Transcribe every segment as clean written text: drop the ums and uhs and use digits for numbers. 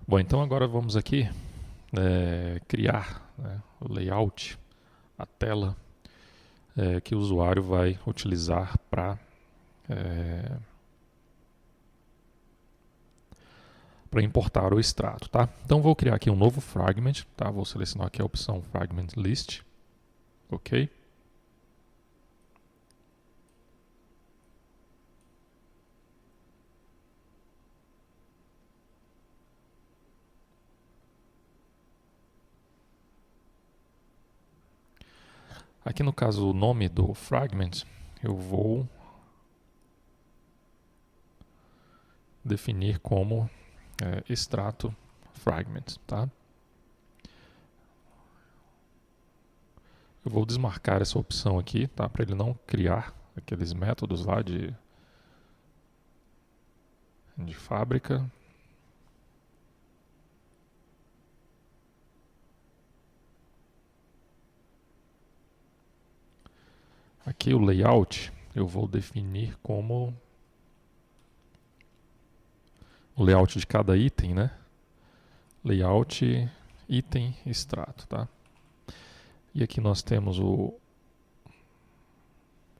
Bom, então agora vamos aqui criar, né, o layout, a tela que o usuário vai utilizar para importar o extrato, tá? Então vou criar aqui um novo fragment, tá? Vou selecionar aqui a opção Fragment List, ok? Aqui no caso o nome do fragment eu vou definir como extrato fragment, tá? Eu vou desmarcar essa opção aqui, tá? Para ele não criar aqueles métodos lá de fábrica. Aqui o layout eu vou definir como o layout de cada item, né? Layout item extrato, tá? E aqui nós temos o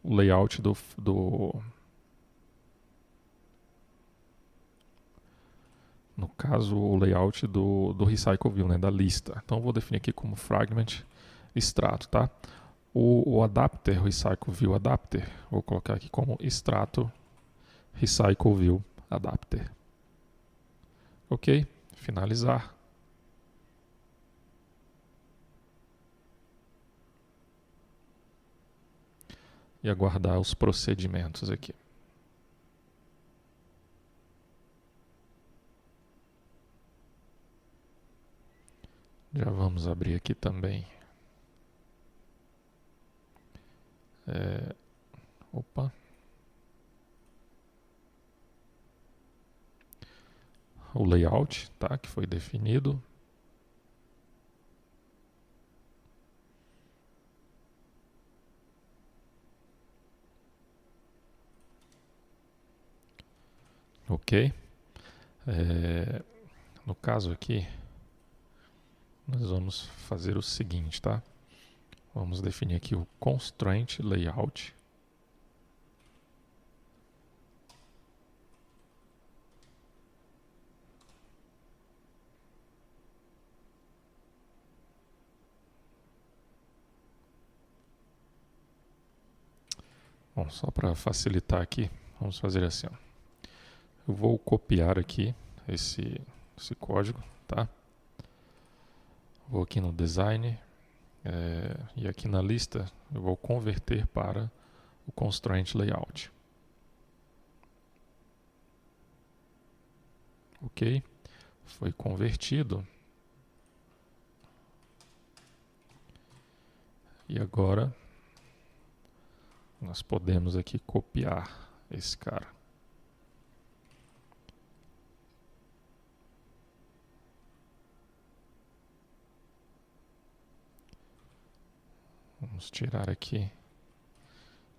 layout no caso, o layout do Recycle View, né, da lista. Então, eu vou definir aqui como fragment extrato, tá? O adapter, Recycle View Adapter, vou colocar aqui como extrato Recycle View Adapter. Ok, finalizar. E aguardar os procedimentos aqui. Já vamos abrir aqui também. Opa. O layout, tá? Que foi definido. Ok. No caso aqui, nós vamos fazer o seguinte, tá? Vamos definir aqui o constraint layout. Bom, só para facilitar aqui, vamos fazer assim, ó. Eu vou copiar aqui esse código, tá? Vou aqui no design e aqui na lista eu vou converter para o constraint layout. Ok? Foi convertido. E agora nós podemos aqui copiar esse cara. Vamos tirar aqui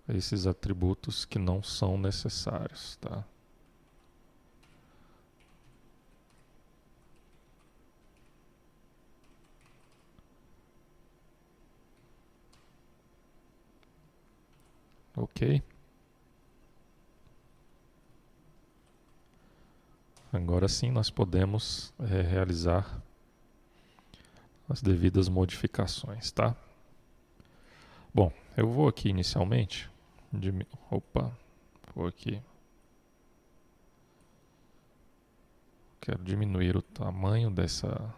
esses atributos que não são necessários, tá? Ok. Agora sim nós podemos realizar as devidas modificações, tá? Bom, eu vou aqui inicialmente, vou aqui, quero diminuir o tamanho dessa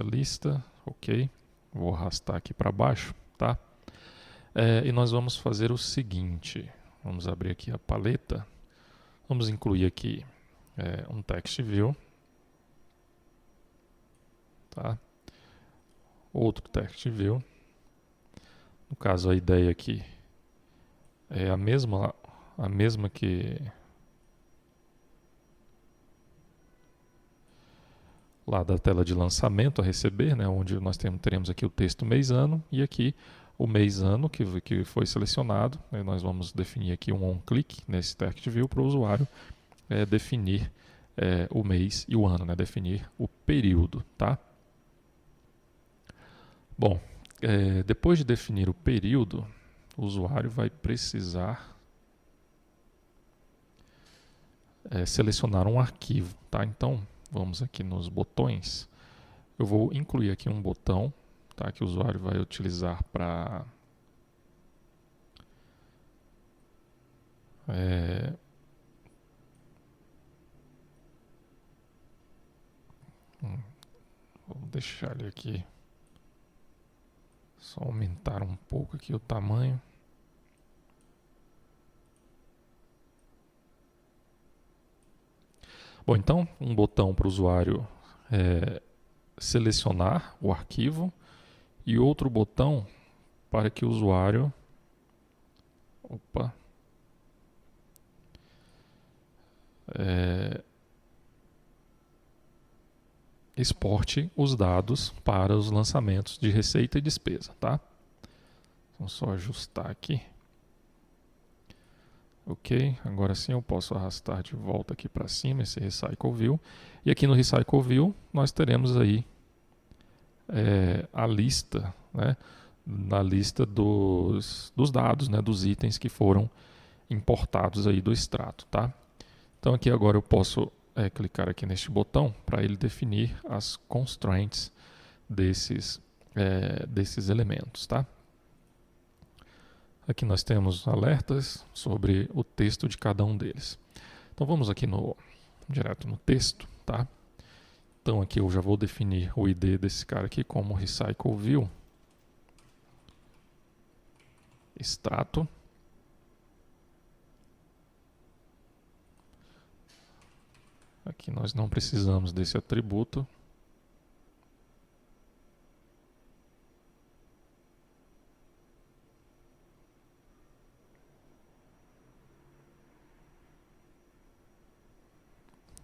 lista, ok? Vou arrastar aqui para baixo, tá? E nós vamos fazer o seguinte, vamos abrir aqui a paleta, vamos incluir aqui um text view, tá? Outro text view. No caso, a ideia aqui é a mesma que lá da tela de lançamento a receber, né, onde nós teremos aqui o texto mês-ano e aqui o mês-ano que foi selecionado. Nós vamos definir aqui um on-click nesse text view para o usuário definir o mês e o ano, né? Definir o período, tá? Bom, depois de definir o período, o usuário vai precisar selecionar um arquivo, tá? Então, vamos aqui nos botões. Eu vou incluir aqui um botão, tá? Que o usuário vai utilizar para vou deixar ele aqui, só aumentar um pouco aqui o tamanho. Bom, então, um botão para o usuário selecionar o arquivo e outro botão para que o usuário exporte os dados para os lançamentos de receita e despesa, tá? Então, só ajustar aqui. Ok, agora sim eu posso arrastar de volta aqui para cima esse Recycle View. E aqui no Recycle View nós teremos aí a lista, né? Na lista dos dados, né? Dos itens que foram importados aí do extrato, tá? Então aqui agora eu posso clicar aqui neste botão para ele definir as constraints desses elementos, tá? Aqui nós temos alertas sobre o texto de cada um deles. Então vamos aqui direto no texto, tá? Então aqui eu já vou definir o ID desse cara aqui como Recycle View extrato. Aqui nós não precisamos desse atributo.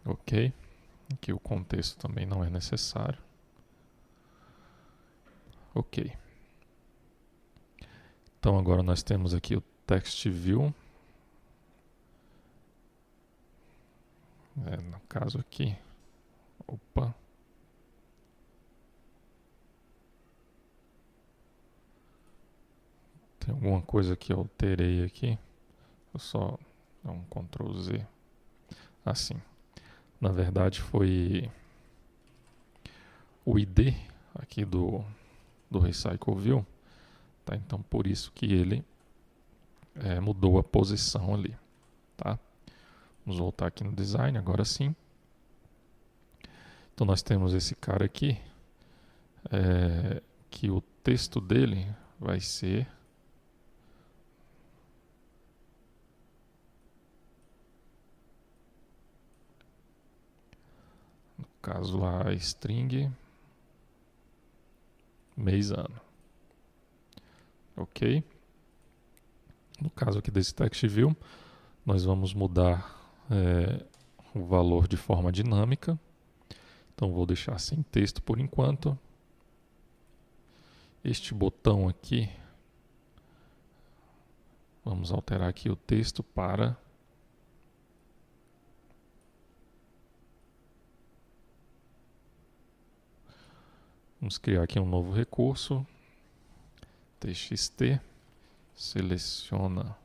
Ok. Aqui o contexto também não é necessário. Ok. Então agora nós temos aqui o Text View. No caso aqui. Tem alguma coisa que eu alterei aqui. Eu só dar um Ctrl Z. Assim. Na verdade foi o ID aqui do Recycle View, tá? Então por isso que ele mudou a posição ali, tá? Vamos voltar aqui no design, agora sim. Então nós temos esse cara aqui, que o texto dele vai ser no caso lá string mês ano. Ok? No caso aqui desse text view, nós vamos mudar o valor de forma dinâmica. Então vou deixar sem texto por enquanto. Este botão aqui, vamos alterar aqui o texto para vamos criar aqui um novo recurso, txt, seleciona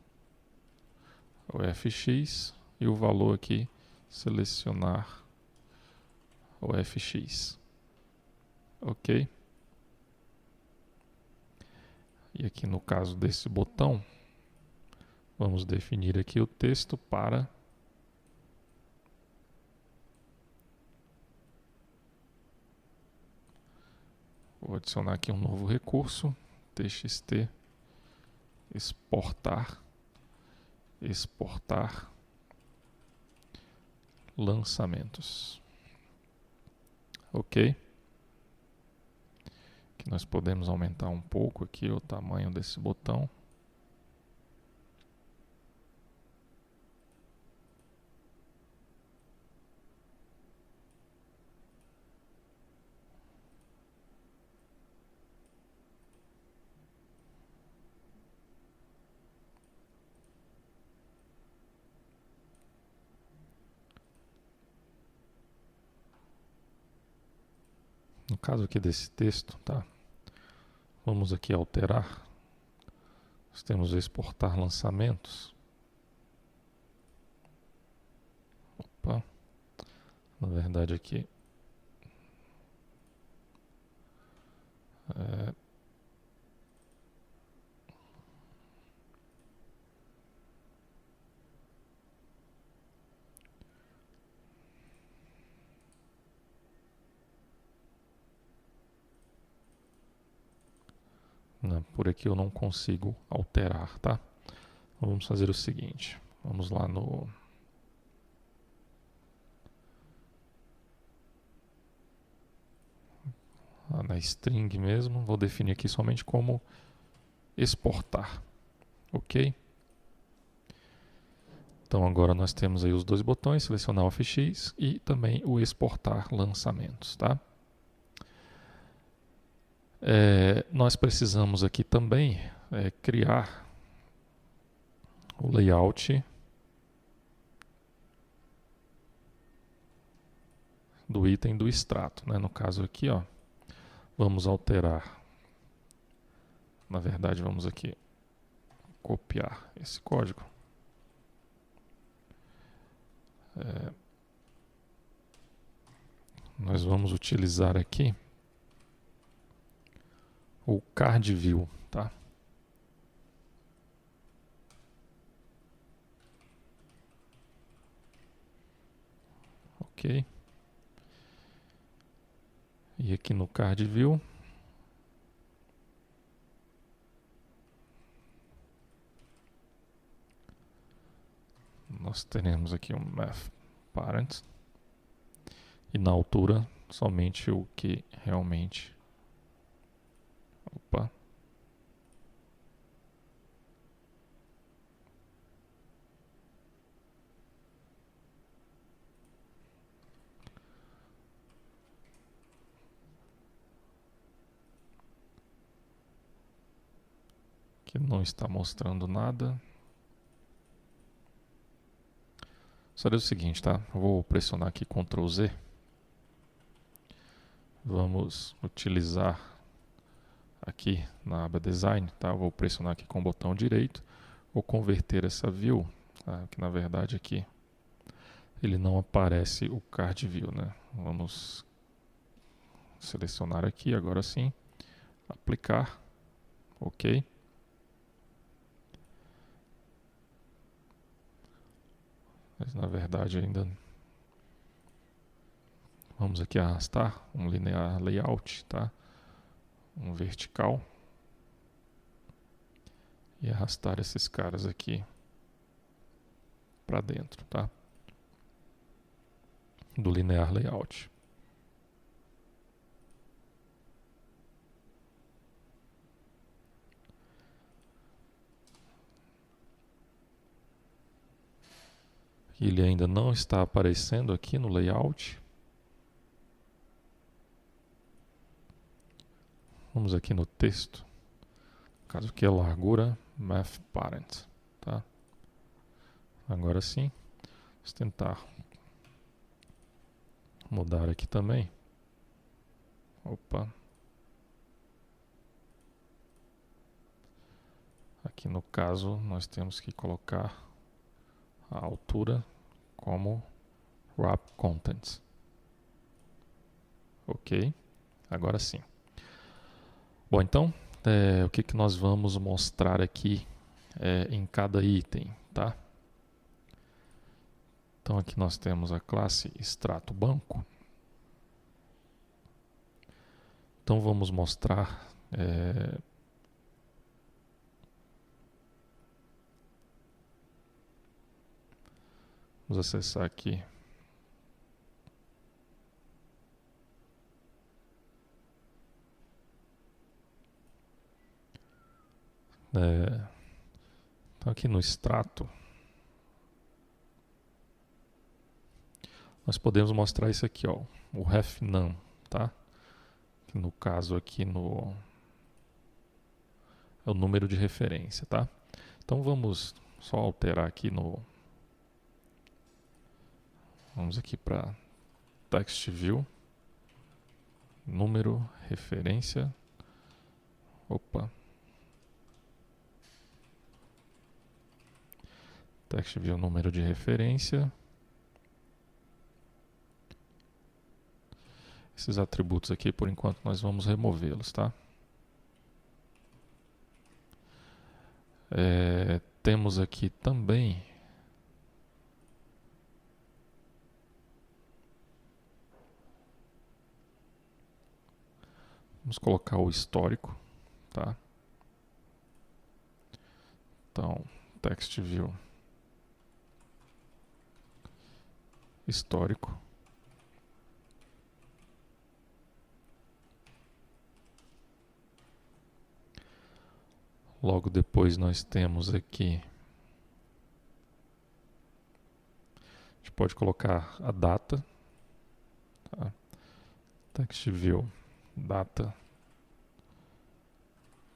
o fx e o valor aqui, selecionar o fx. Ok? E aqui no caso desse botão, vamos definir aqui o texto para vou adicionar aqui um novo recurso, txt, exportar lançamentos. Ok? Que nós podemos aumentar um pouco aqui o tamanho desse botão. No caso aqui desse texto, tá? Vamos aqui alterar. Nós temos exportar lançamentos. Opa, na verdade aqui não, por aqui eu não consigo alterar, tá? Então vamos fazer o seguinte. Vamos lá na string mesmo. Vou definir aqui somente como exportar. Ok? Então agora nós temos aí os dois botões, selecionar o FX e também o exportar lançamentos, tá? Nós precisamos aqui também criar o layout do item do extrato, né? No caso aqui, ó, vamos alterar. Na verdade, vamos aqui copiar esse código. Nós vamos utilizar aqui o card view, tá? Ok. E aqui no card view nós teremos aqui um math parent e na altura somente o que realmente que não está mostrando nada. Seria o seguinte, tá? Vou pressionar aqui Ctrl Z. Vamos utilizar aqui na aba Design, tá? Vou pressionar aqui com o botão direito. Vou converter essa view, tá? Que na verdade aqui ele não aparece o card view, né? Vamos selecionar aqui, agora sim, aplicar, ok. Mas na verdade ainda vamos aqui arrastar um linear layout, tá? Um vertical e arrastar esses caras aqui para dentro, tá? Do linear layout. Ele ainda não está aparecendo aqui no layout. Vamos aqui no texto. No caso aqui é largura math parent, tá? Agora sim, vamos tentar mudar aqui também. Opa. Aqui no caso nós temos que colocar a altura como wrap contents. Ok, agora sim. Bom, então, o que nós vamos mostrar aqui em cada item, tá? Então aqui nós temos a classe extrato banco. Então vamos mostrar vamos acessar aqui então aqui no extrato nós podemos mostrar isso aqui, ó, o ref num, tá? Que no caso aqui é o número de referência, tá? Então vamos só alterar aqui vamos aqui para text view, número, referência, opa, text view número de referência. Esses atributos aqui, por enquanto, nós vamos removê-los, tá? Temos aqui também vamos colocar o histórico, tá? Então, text view histórico. Logo depois nós temos aqui, a gente pode colocar a data, tá? Text view data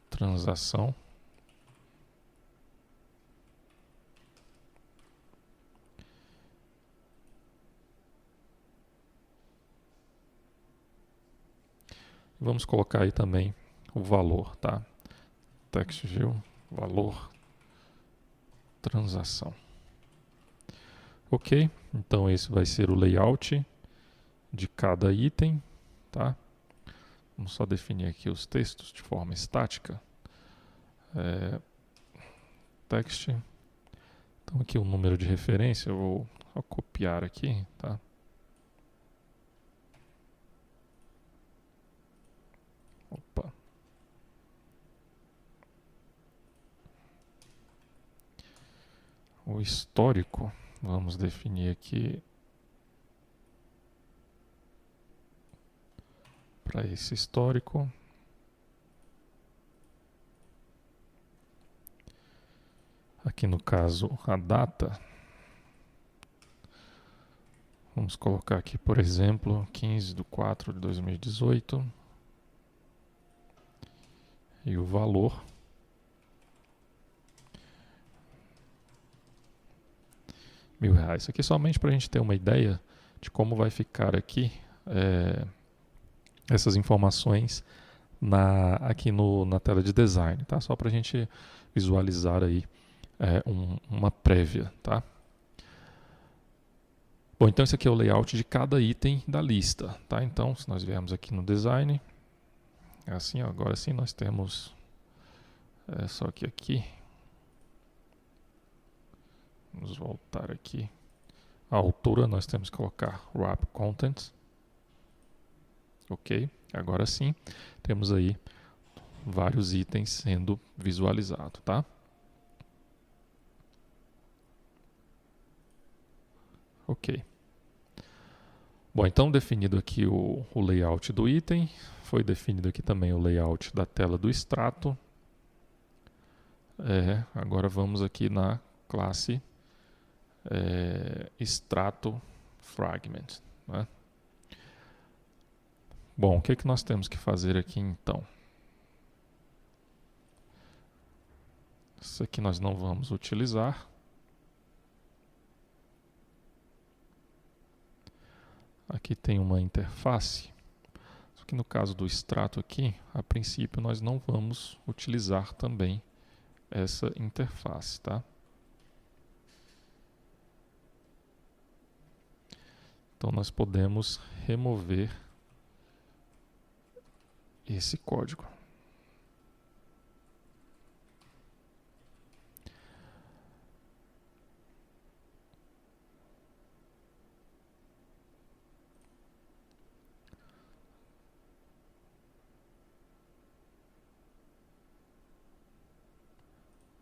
transação. Vamos colocar aí também o valor, tá? Text view, valor, transação. Ok, então esse vai ser o layout de cada item, tá? Vamos só definir aqui os textos de forma estática. Text. Então aqui o número de referência, eu vou copiar aqui, tá? Opa. O histórico, vamos definir aqui para esse histórico. Aqui no caso a data, vamos colocar aqui, por exemplo, 15/4/2018 e o valor R$1.000. Isso aqui somente para a gente ter uma ideia de como vai ficar aqui essas informações aqui na tela de design, tá? Só para a gente visualizar aí uma prévia, tá? Bom, então esse aqui é o layout de cada item da lista, tá? Então, se nós viermos aqui no design, é assim, ó, agora sim nós temos só que aqui, vamos voltar aqui, a altura nós temos que colocar wrap content, ok? Agora sim, temos aí vários itens sendo visualizados, tá? Ok. Bom, então definido aqui o layout do item, foi definido aqui também o layout da tela do extrato. Agora vamos aqui na classe extrato fragment, né? Bom, o que nós temos que fazer aqui então? Isso aqui nós não vamos utilizar. Aqui tem uma interface. Só que no caso do extrato aqui, a princípio nós não vamos utilizar também essa interface, tá? Então nós podemos remover esse código.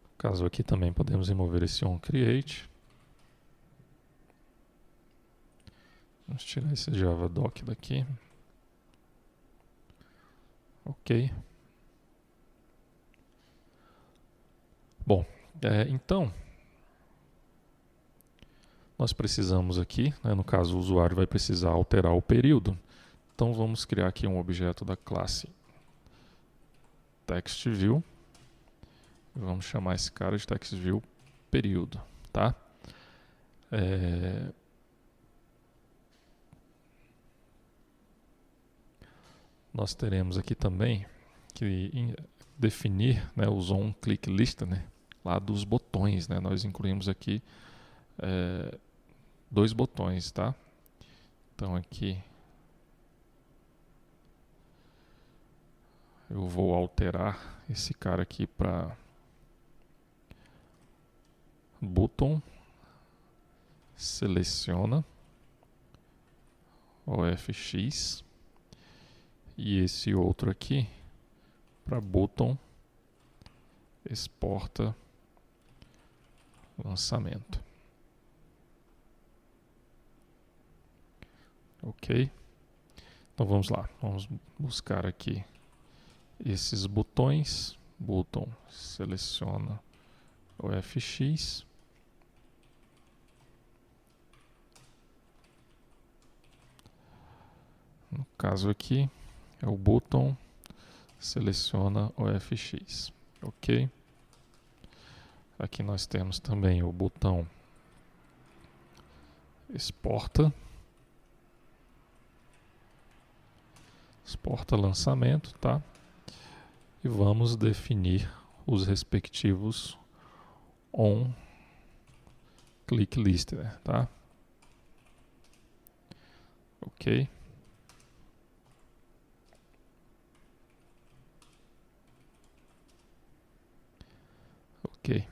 No caso aqui também podemos remover esse onCreate. Vamos tirar esse javadoc daqui. Ok. Bom, então nós precisamos aqui, né, no caso o usuário vai precisar alterar o período. Então vamos criar aqui um objeto da classe TextView. Vamos chamar esse cara de TextView período, tá? nós teremos aqui também que definir, né, os on-click-list, né, lá dos botões, né? Nós incluímos aqui dois botões, tá? Então aqui eu vou alterar esse cara aqui para button, seleciona OFX, e esse outro aqui para button, exporta lançamento. Ok? Então vamos lá, vamos buscar aqui esses botões. Button, seleciona OFX. No caso aqui é o button, seleciona OFX. Ok? Aqui nós temos também o botão exporta lançamento, tá? E vamos definir os respectivos on click list, tá? Ok. Ok.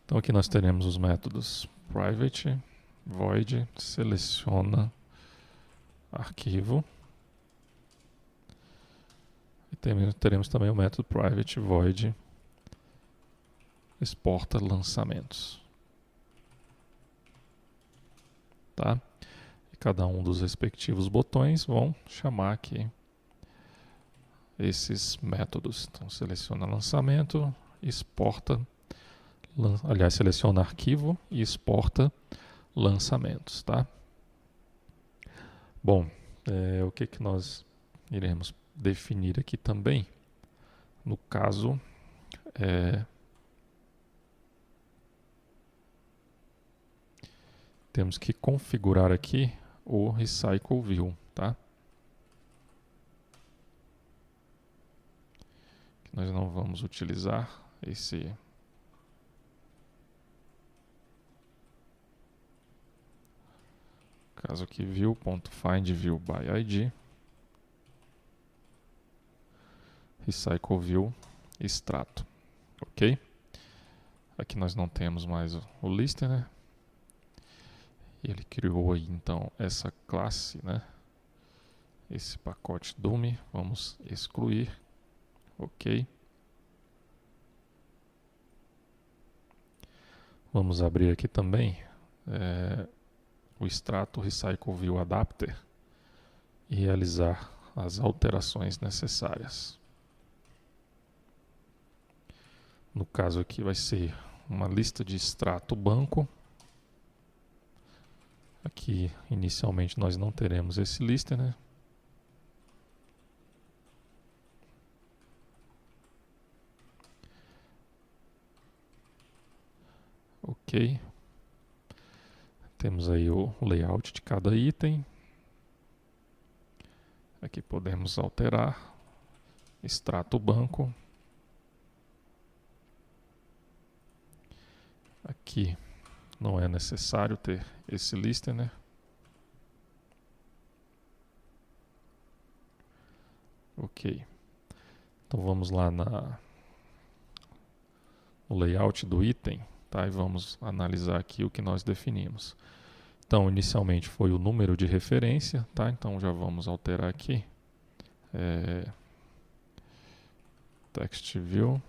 Então aqui nós teremos os métodos private, void, seleciona arquivo. E teremos também o método private, void, exporta lançamentos. Tá? E cada um dos respectivos botões vão chamar aqui esses métodos. Então seleciona lançamento, exporta, seleciona arquivo e exporta lançamentos, tá? Bom, o que nós iremos definir aqui também? No caso, temos que configurar aqui o Recycle View, tá? Nós não vamos utilizar esse caso aqui, view.findViewById, Recycle View, extrato, ok? Aqui nós não temos mais o lister, né? Ele criou aí então essa classe, né? Esse pacote dummy, vamos excluir, ok? Vamos abrir aqui também o extrato Recycle View Adapter e realizar as alterações necessárias. No caso aqui vai ser uma lista de extrato banco. Aqui inicialmente nós não teremos esse lister, né? Ok. Temos aí o layout de cada item. Aqui podemos alterar. Extrato banco. Aqui não é necessário ter esse lister, né? Ok. Então vamos lá no layout do item, tá? E vamos analisar aqui o que nós definimos. Então, inicialmente foi o número de referência, tá? Então já vamos alterar aqui. Text view.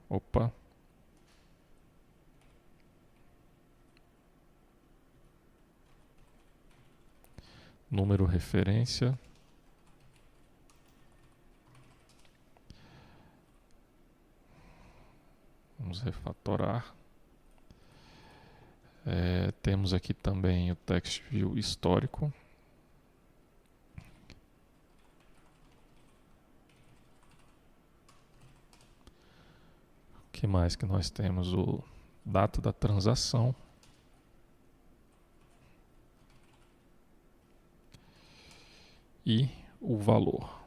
Opa. Número referência. Vamos refatorar. Temos aqui também o text view histórico. O que mais que nós temos? O data da transação. e o valor.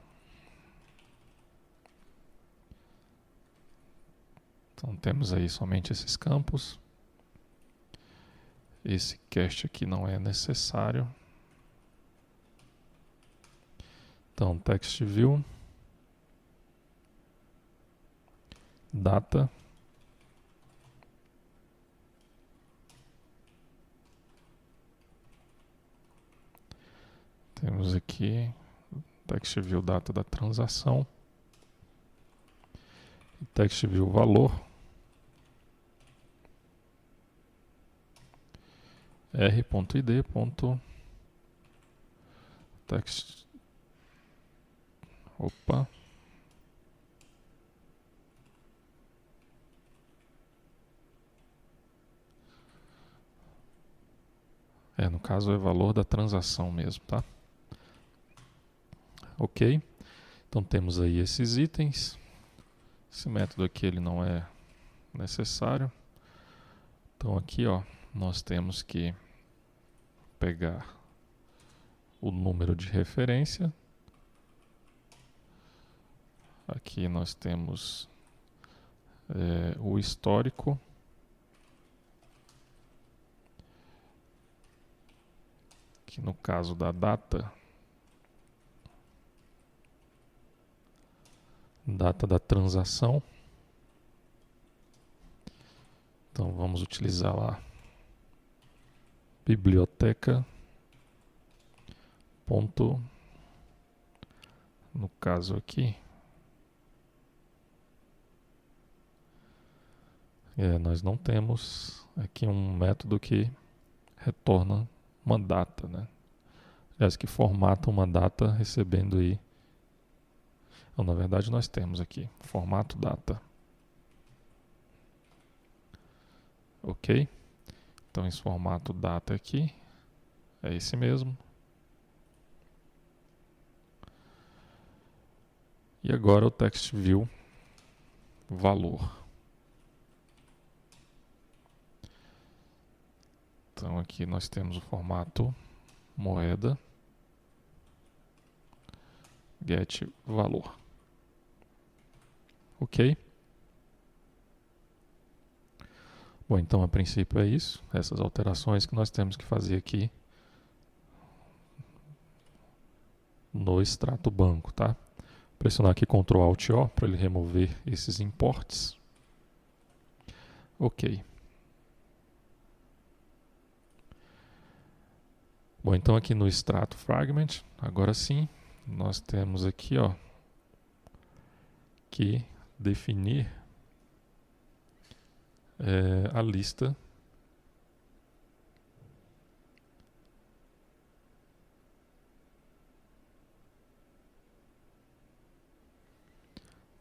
Então temos aí somente esses campos. Esse cast aqui não é necessário. Então text view, data, temos aqui text view data da transação, text view valor, r.id.text. Opa. No caso é valor da transação mesmo, tá? Ok. Então temos aí esses itens. Esse método aqui ele não é necessário. Então aqui, ó, nós temos que pegar o número de referência. Aqui nós temos o histórico. Aqui no caso da data da transação. Então vamos utilizar lá biblioteca ponto, no caso aqui nós não temos aqui um método que retorna uma data, né? Aliás, que formata uma data recebendo aí. Então, na verdade nós temos aqui formato data. Ok? Então esse formato data aqui é esse mesmo. E agora o text view valor. Então aqui nós temos o formato moeda get valor. Ok? Bom, então a princípio é isso. Essas alterações que nós temos que fazer aqui no extrato banco, tá? Pressionar aqui Ctrl Alt O para ele remover esses imports. Ok. Bom, então aqui no extrato fragment, agora sim, nós temos aqui, ó, que definir a lista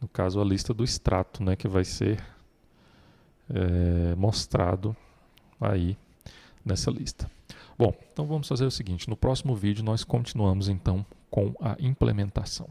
no caso a lista do extrato, né, que vai ser mostrado aí nessa lista. Bom, então vamos fazer o seguinte, no próximo vídeo nós continuamos então com a implementação.